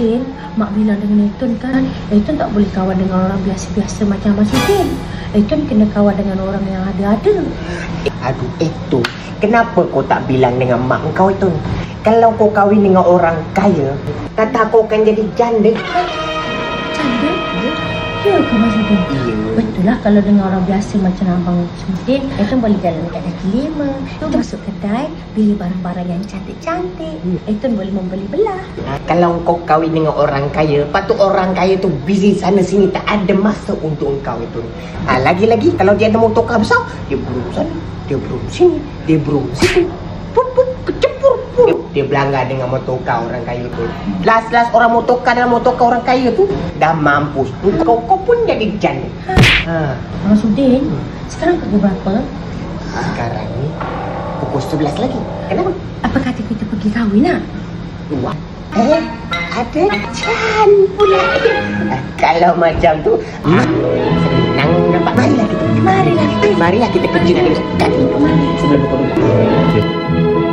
Din, mak bilang dengan Eton kan, Eton tak boleh kawan dengan orang biasa-biasa macam Mas Udin. Eton kena kawan dengan orang yang ada-ada. Aduh Eton, kenapa kau tak bilang dengan mak kau Eton? Kalau kau kahwin dengan orang kaya, kata kau akan jadi janda. Janda? Ya ke Mas Udin? Iya. Betul lah, kalau dengan orang biasa macam Abang Udin, Eton boleh jalan dekat kaki lima. Eton masuk kedai, beli barang-barang yang cantik-cantik. Eton boleh membeli belah. Kalau kau kahwin dengan orang kaya, patut orang kaya tu busy sana sini, tak ada masa untuk engkau itu. Lagi-lagi kalau dia ada motorkar besar, dia brum sana, dia brum sini, dia brum situ. Dia belanggar dengan motorkar orang kaya tu. Last orang motorkar dalam motorkar orang kaya tu dah mampus. Kau pun jadi janda. Mas Udin, sekarang pukul berapa? Sekarang ni pukul 11 lagi. Kenapa? Apa kata kita pergi kahwin nak? Wah. Ada can pula. Kalau macam tu, senang nampak. Marilah kita pergi nak dekat kaki. Mari sebelum pukul 12.